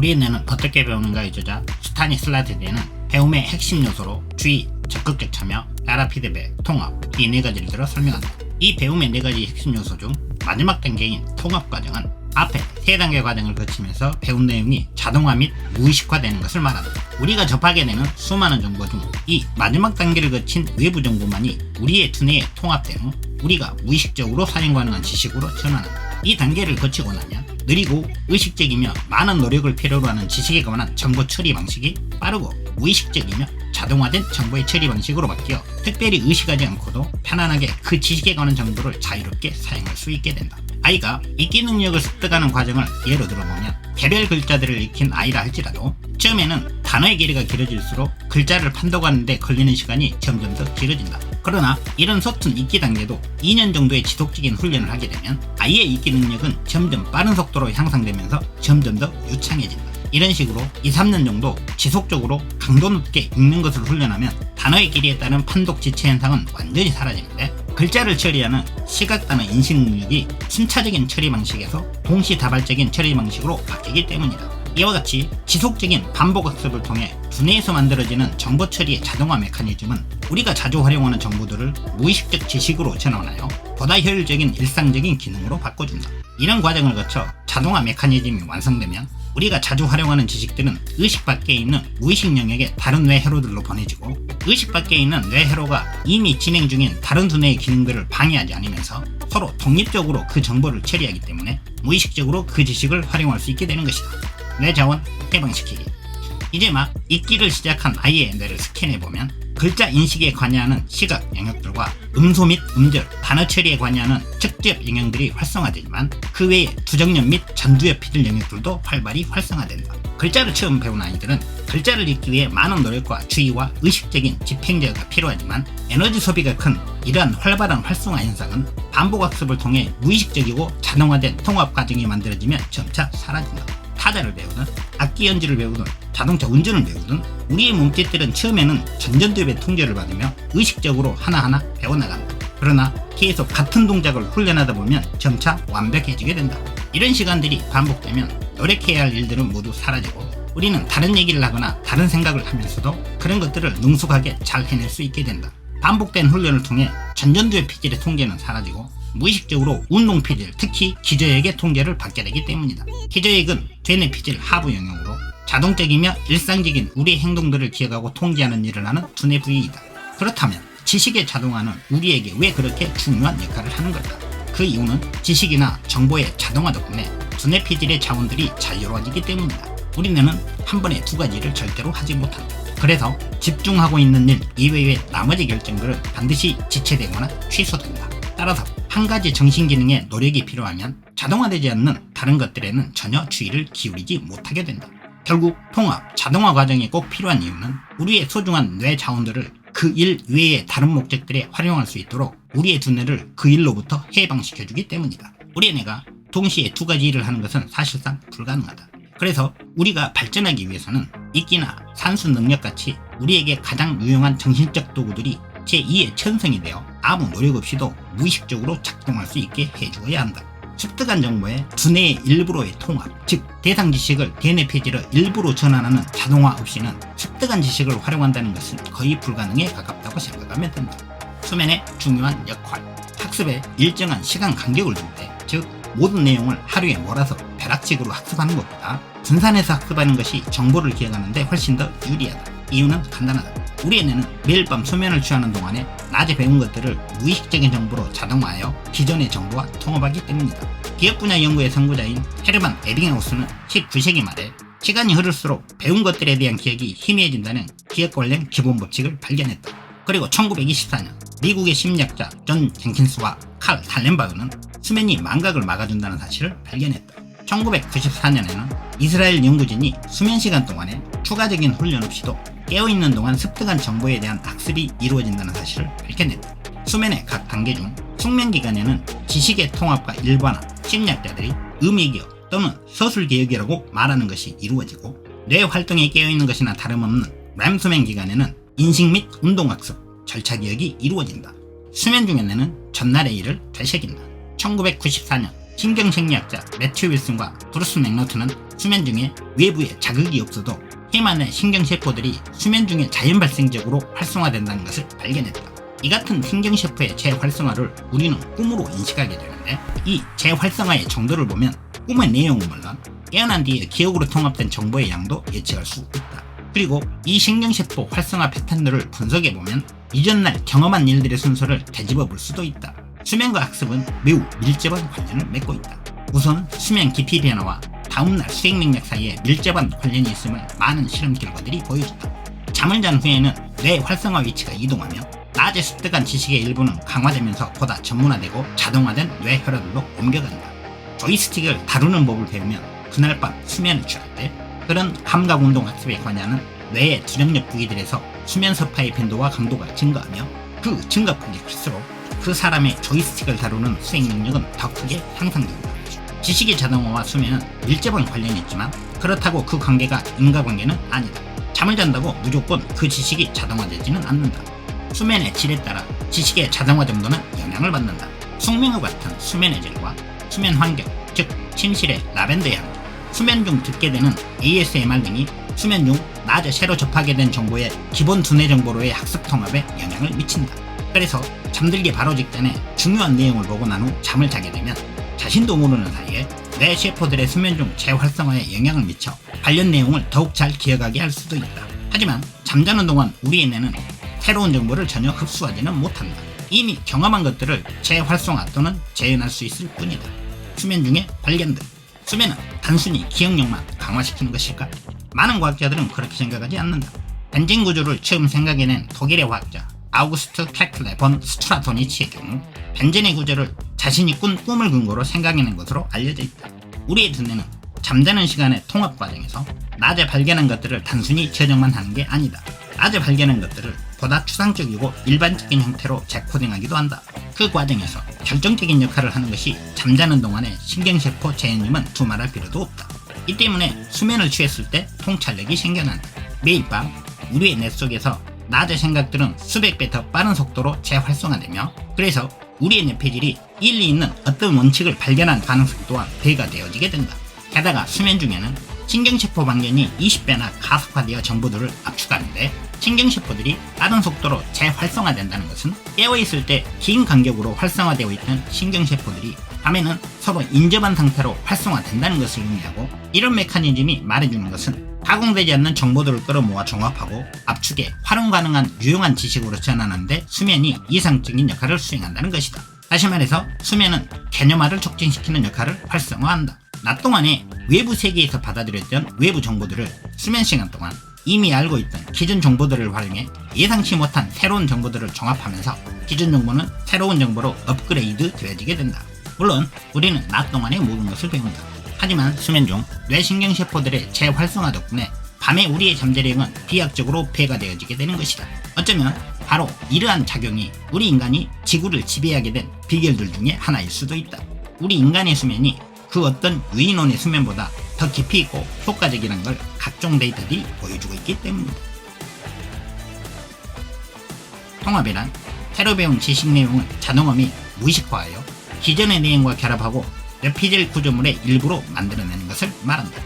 우리의 뇌는 어떻게 배우는가의 저자 스타니슬라티디는 배움의 핵심 요소로 주의, 적극적 참여, 나라 피드백, 통합 이 네 가지를 들어 설명한다. 이 배움의 네 가지 핵심 요소 중 마지막 단계인 통합 과정은 앞에 세 단계 과정을 거치면서 배운 내용이 자동화 및 무의식화되는 것을 말한다. 우리가 접하게 되는 수많은 정보 중 이 마지막 단계를 거친 외부 정보만이 우리의 두뇌에 통합된 후 우리가 무의식적으로 사용 가능한 지식으로 전환한다. 이 단계를 거치고 나면 느리고 의식적이며 많은 노력을 필요로 하는 지식에 관한 정보 처리 방식이 빠르고 무의식적이며 자동화된 정보의 처리 방식으로 바뀌어 특별히 의식하지 않고도 편안하게 그 지식에 관한 정보를 자유롭게 사용할 수 있게 된다. 아이가 읽기 능력을 습득하는 과정을 예로 들어보면 개별 글자들을 익힌 아이라 할지라도 처음에는 단어의 길이가 길어질수록 글자를 판독하는 데 걸리는 시간이 점점 더 길어진다. 그러나 이런 서툰 읽기 단계도 2년 정도의 지속적인 훈련을 하게 되면 아이의 읽기 능력은 점점 빠른 속도로 향상되면서 점점 더 유창해진다. 이런 식으로 2-3년 정도 지속적으로 강도 높게 읽는 것을 훈련하면 단어의 길이에 따른 판독 지체 현상은 완전히 사라지는데 글자를 처리하는 시각 단어 인식 능력이 순차적인 처리 방식에서 동시다발적인 처리 방식으로 바뀌기 때문이다. 이와 같이 지속적인 반복 학습을 통해 두뇌에서 만들어지는 정보 처리의 자동화 메커니즘은 우리가 자주 활용하는 정보들을 무의식적 지식으로 전환하여 보다 효율적인 일상적인 기능으로 바꿔준다. 이런 과정을 거쳐 자동화 메커니즘이 완성되면 우리가 자주 활용하는 지식들은 의식 밖에 있는 무의식 영역의 다른 뇌회로들로 보내지고 의식 밖에 있는 뇌회로가 이미 진행 중인 다른 두뇌의 기능들을 방해하지 않으면서 서로 독립적으로 그 정보를 처리하기 때문에 무의식적으로 그 지식을 활용할 수 있게 되는 것이다. 뇌자원 해방시키기. 이제 막 읽기를 시작한 아이의 뇌를 스캔해보면 글자 인식에 관여하는 시각 영역들과 음소 및 음절, 단어 처리에 관여하는 척지엽 영역들이 활성화되지만 그 외에 두정엽 및 전두엽 피질 영역들도 활발히 활성화된다. 글자를 처음 배운 아이들은 글자를 읽기 위해 많은 노력과 주의와 의식적인 집행제어가 필요하지만 에너지 소비가 큰 이러한 활발한 활성화 현상은 반복 학습을 통해 무의식적이고 자동화된 통합 과정이 만들어지면 점차 사라진다. 타자를 배우든 악기 연주를 배우든 자동차 운전을 배우든 우리의 몸짓들은 처음에는 전전두엽의 통제를 받으며 의식적으로 하나하나 배워나간다. 그러나 계속 같은 동작을 훈련하다 보면 점차 완벽해지게 된다. 이런 시간들이 반복되면 노력해야 할 일들은 모두 사라지고 우리는 다른 얘기를 하거나 다른 생각을 하면서도 그런 것들을 능숙하게 잘 해낼 수 있게 된다. 반복된 훈련을 통해 전전두엽 피질의 통제는 사라지고 무의식적으로 운동 피질, 특히 기저액의 통제를 받게 되기 때문이다. 기저액은 뇌내 피질 하부 영역으로 자동적이며 일상적인 우리의 행동들을 기억하고 통제하는 일을 하는 두뇌 부위이다. 그렇다면 지식의 자동화는 우리에게 왜 그렇게 중요한 역할을 하는 걸까? 그 이유는 지식이나 정보의 자동화 덕분에 두뇌 피질의 자원들이 자유로워지기 때문이다. 우리 뇌는 한 번에 두 가지를 절대로 하지 못한다. 그래서 집중하고 있는 일 이외의 나머지 결정들은 반드시 지체되거나 취소된다. 따라서 한 가지 정신기능에 노력이 필요하면 자동화되지 않는 다른 것들에는 전혀 주의를 기울이지 못하게 된다. 결국 통합, 자동화 과정이 꼭 필요한 이유는 우리의 소중한 뇌 자원들을 그 일 외의 다른 목적들에 활용할 수 있도록 우리의 두뇌를 그 일로부터 해방시켜주기 때문이다. 우리의 뇌가 동시에 두 가지 일을 하는 것은 사실상 불가능하다. 그래서 우리가 발전하기 위해서는 읽기나 산수 능력같이 우리에게 가장 유용한 정신적 도구들이 제2의 천성이 되어 아무 노력 없이도 무의식적으로 작동할 수 있게 해주어야 한다. 습득한 정보의 두뇌의 일부로의 통합, 즉 대상 지식을 대뇌 폐지로 일부로 전환하는 자동화 없이는 습득한 지식을 활용한다는 것은 거의 불가능에 가깝다고 생각하면 된다. 수면의 중요한 역할, 학습에 일정한 시간 간격을 줄 때, 즉 모든 내용을 하루에 몰아서 벼락식으로 학습하는 것보다 분산해서 학습하는 것이 정보를 기억하는 데 훨씬 더 유리하다. 이유는 간단하다. 우리의 뇌는 매일 밤 수면을 취하는 동안에 낮에 배운 것들을 무의식적인 정보로 자동화하여 기존의 정보와 통합하기 때문이다. 기억 분야 연구의 선구자인 헤르만 에빙하우스는 19세기 말에 시간이 흐를수록 배운 것들에 대한 기억이 희미해진다는 기억 관련 기본 법칙을 발견했다. 그리고 1924년 미국의 심리학자 존 젠킨스와 칼 탈렌바흐는 수면이 망각을 막아준다는 사실을 발견했다. 1994년에는 이스라엘 연구진이 수면 시간 동안에 추가적인 훈련 없이도 깨어있는 동안 습득한 정보에 대한 학습이 이루어진다는 사실을 밝혀냈다. 수면의 각 단계 중 숙면 기간에는 지식의 통합과 일반화, 심리학자들이 의미기억 또는 서술기억이라고 말하는 것이 이루어지고 뇌 활동에 깨어있는 것이나 다름없는 램 수면 기간에는 인식 및 운동학습, 절차기억이 이루어진다. 수면 중에는 전날의 일을 되새긴다. 1994년 신경심리학자 매튜 윌슨과 브루스 맥노트는 수면 중에 외부에 자극이 없어도 힘안의 신경세포들이 수면 중에 자연 발생적으로 활성화된다는 것을 발견했다. 이 같은 신경세포의 재활성화를 우리는 꿈으로 인식하게 되는데, 이 재활성화의 정도를 보면 꿈의 내용은 물론 깨어난 뒤에 기억으로 통합된 정보의 양도 예측할 수 있다. 그리고 이 신경세포 활성화 패턴들을 분석해보면 이전날 경험한 일들의 순서를 되짚어 볼 수도 있다. 수면과 학습은 매우 밀접한 관련을 맺고 있다. 우선 수면 깊이 변화와 다음날 수행 능력 사이에 밀접한 관련이 있음을 많은 실험 결과들이 보여준다. 잠을 잔 후에는 뇌 활성화 위치가 이동하며 낮에 습득한 지식의 일부는 강화되면서 보다 전문화되고 자동화된 뇌 혈흔으로 옮겨간다. 조이스틱을 다루는 법을 배우면 그날 밤 수면을 취할 때 그런 감각운동 학습에 관여하는 뇌의 두령력 부위들에서 수면 서파의 빈도와 강도가 증가하며 그 증가폭이 클수록 그 사람의 조이스틱을 다루는 수행 능력은 더 크게 향상된다. 지식의 자동화와 수면은 밀접한 관련이 있지만 그렇다고 그 관계가 인과관계는 아니다. 잠을 잔다고 무조건 그 지식이 자동화되지는 않는다. 수면의 질에 따라 지식의 자동화 정도는 영향을 받는다. 숙명과 같은 수면의 질과 수면 환경, 즉 침실의 라벤더 향, 수면 중 듣게 되는 ASMR 등이 수면 중 낮에 새로 접하게 된 정보의 기본 두뇌 정보로의 학습 통합에 영향을 미친다. 그래서 잠들기 바로 직전에 중요한 내용을 보고 난 후 잠을 자게 되면 자신도 모르는 사이에 뇌 세포들의 수면 중 재활성화에 영향을 미쳐 관련 내용을 더욱 잘 기억하게 할 수도 있다. 하지만 잠자는 동안 우리의 뇌는 새로운 정보를 전혀 흡수하지는 못한다. 이미 경험한 것들을 재활성화 또는 재현할 수 있을 뿐이다. 수면 중의 발견들. 수면은 단순히 기억력만 강화시키는 것일까? 많은 과학자들은 그렇게 생각하지 않는다. 벤진 구조를 처음 생각해낸 독일의 과학자 아우구스트 케클레 본 스트라토니치의 경우 벤젠의 구조를 자신이 꾼 꿈을 근거로 생각해낸 것으로 알려져 있다. 우리의 두뇌는 잠자는 시간의 통합 과정에서 낮에 발견한 것들을 단순히 저장만 하는 게 아니다. 낮에 발견한 것들을 보다 추상적이고 일반적인 형태로 재코딩하기도 한다. 그 과정에서 결정적인 역할을 하는 것이 잠자는 동안의 신경세포 재현임은 두말할 필요도 없다. 이 때문에 수면을 취했을 때 통찰력이 생겨난다. 매일 밤 우리의 뇌 속에서 낮의 생각들은 수백 배 더 빠른 속도로 재활성화되며, 그래서 우리의 뇌폐질이 일리 있는 어떤 원칙을 발견한 가능성 또한 배가 되어지게 된다. 게다가 수면 중에는 신경세포 반견이 20배나 가속화되어 정보들을 압축하는데, 신경세포들이 빠른 속도로 재활성화된다는 것은 깨어있을 때 긴 간격으로 활성화되어 있던 신경세포들이 밤에는 서로 인접한 상태로 활성화된다는 것을 의미하고, 이런 메커니즘이 말해주는 것은 가공되지 않는 정보들을 끌어모아 종합하고 압축해 활용 가능한 유용한 지식으로 전환하는데 수면이 이상적인 역할을 수행한다는 것이다. 다시 말해서 수면은 개념화를 촉진시키는 역할을 활성화한다. 낮 동안에 외부 세계에서 받아들였던 외부 정보들을 수면 시간 동안 이미 알고 있던 기존 정보들을 활용해 예상치 못한 새로운 정보들을 종합하면서 기존 정보는 새로운 정보로 업그레이드 되어지게 된다. 물론 우리는 낮 동안의 모든 것을 배운다. 하지만 수면 중 뇌신경세포들의 재활성화 덕분에 밤에 우리의 잠재력은 비약적으로 배가 되어지게 되는 것이다. 어쩌면 바로 이러한 작용이 우리 인간이 지구를 지배하게 된 비결들 중에 하나일 수도 있다. 우리 인간의 수면이 그 어떤 유인원의 수면보다 더 깊이 있고 효과적이라는 걸 각종 데이터들이 보여주고 있기 때문이다. 통합이란 새로 배운 지식 내용을 자동화 및 무의식화하여 기존의 내용과 결합하고 뇌피질 구조물의 일부로 만들어내는 것을 말한다.